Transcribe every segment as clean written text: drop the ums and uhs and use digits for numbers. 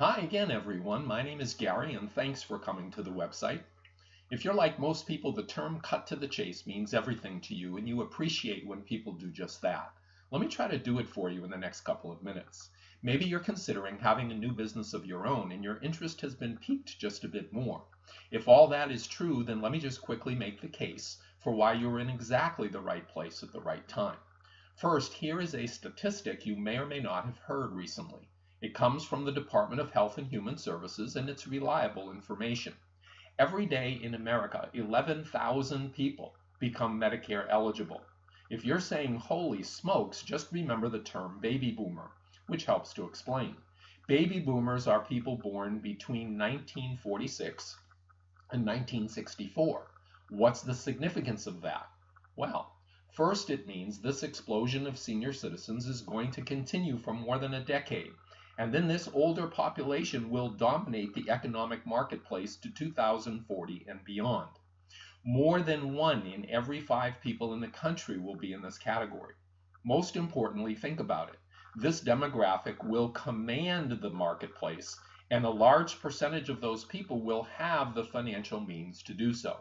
Hi again, everyone. My name is Gary, and thanks for coming to the website. If you're like most people, the term cut to the chase means everything to you, and you appreciate when people do just that. Let me try to do it for you in the next couple of minutes. Maybe you're considering having a new business of your own, and your interest has been piqued just a bit more. If all that is true, then let me just quickly make the case for why you're in exactly the right place at the right time. First, here is a statistic you may or may not have heard recently. It comes from the Department of Health and Human Services, and it's reliable information. Every day in America, 11,000 people become Medicare eligible. If you're saying, holy smokes, just remember the term baby boomer, which helps to explain. Baby boomers are people born between 1946 and 1964. What's the significance of that? Well, first, it means this explosion of senior citizens is going to continue for more than a decade. And then this older population will dominate the economic marketplace to 2040 and beyond. More than 1 in every 5 people in the country will be in this category. Most importantly, think about it. This demographic will command the marketplace, and a large percentage of those people will have the financial means to do so.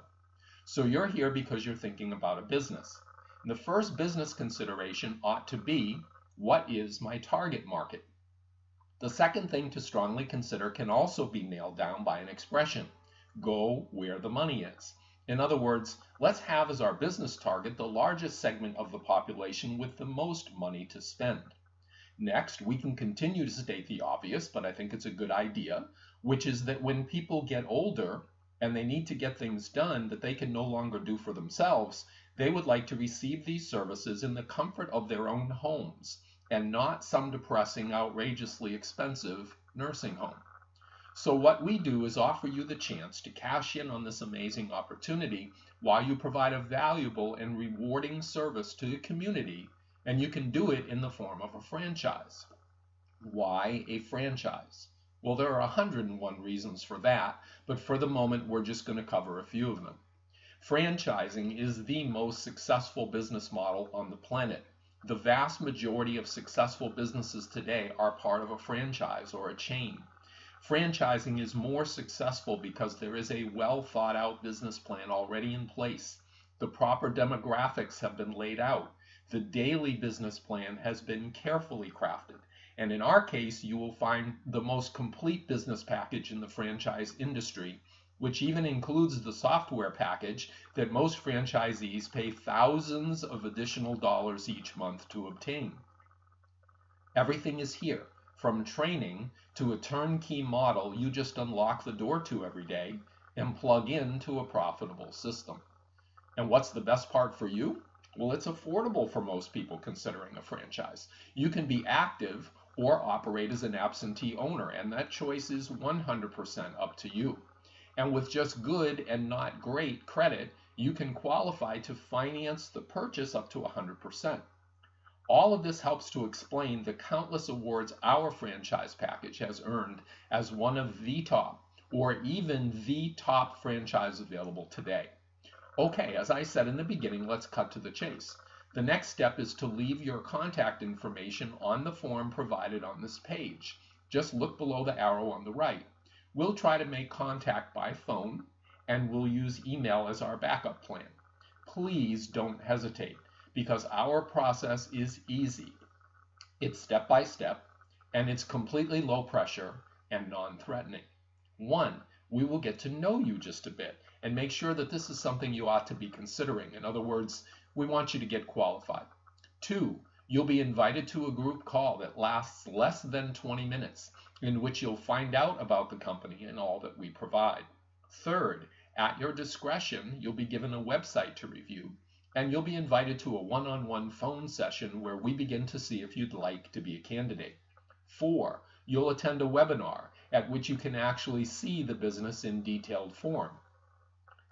So you're here because you're thinking about a business. And the first business consideration ought to be, what is my target market? The second thing to strongly consider can also be nailed down by an expression: go where the money is. In other words, let's have as our business target the largest segment of the population with the most money to spend. Next, we can continue to state the obvious, but I think it's a good idea, which is that when people get older and they need to get things done that they can no longer do for themselves, they would like to receive these services in the comfort of their own homes, and not some depressing, outrageously expensive nursing home. So what we do is offer you the chance to cash in on this amazing opportunity while you provide a valuable and rewarding service to the community, and you can do it in the form of a franchise. Why a franchise? Well, there are 101 reasons for that, but for the moment, we're just going to cover a few of them. Franchising is the most successful business model on the planet. The vast majority of successful businesses today are part of a franchise or a chain. Franchising is more successful because there is a well thought out business plan already in place. The proper demographics have been laid out. The daily business plan has been carefully crafted. And in our case, you will find the most complete business package in the franchise industry, which even includes the software package that most franchisees pay thousands of additional dollars each month to obtain. Everything is here, from training to a turnkey model you just unlock the door to every day and plug into a profitable system. And what's the best part for you? Well, it's affordable for most people considering a franchise. You can be active or operate as an absentee owner, and that choice is 100% up to you. And with just good and not great credit, you can qualify to finance the purchase up to 100%. All of this helps to explain the countless awards our franchise package has earned as one of the top, or even the top franchise available today. Okay, as I said in the beginning, let's cut to the chase. The next step is to leave your contact information on the form provided on this page. Just look below the arrow on the right. We'll try to make contact by phone, and we'll use email as our backup plan. Please don't hesitate, because our process is easy. It's step by step, and it's completely low pressure and non-threatening. 1, we will get to know you just a bit and make sure that this is something you ought to be considering. In other words, we want you to get qualified. 2, you'll be invited to a group call that lasts less than 20 minutes, in which you'll find out about the company and all that we provide. 3rd, at your discretion, you'll be given a website to review, and you'll be invited to a one-on-one phone session where we begin to see if you'd like to be a candidate. 4, you'll attend a webinar at which you can actually see the business in detailed form.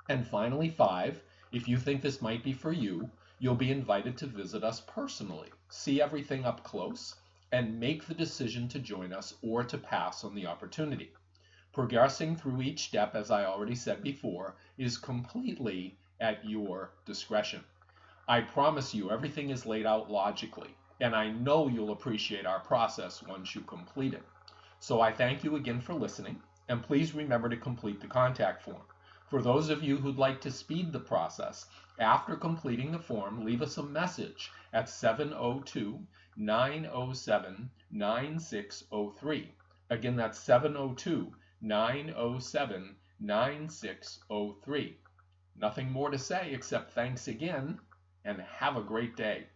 And finally, 5, if you think this might be for you, you'll be invited to visit us personally, see everything up close, and make the decision to join us or to pass on the opportunity. Progressing through each step, as I already said before, is completely at your discretion. I promise you everything is laid out logically, and I know you'll appreciate our process once you complete it. So I thank you again for listening, and please remember to complete the contact form. For those of you who'd like to speed the process, after completing the form, leave us a message at 702-907-9603. Again, that's 702-907-9603. Nothing more to say except thanks again, and have a great day.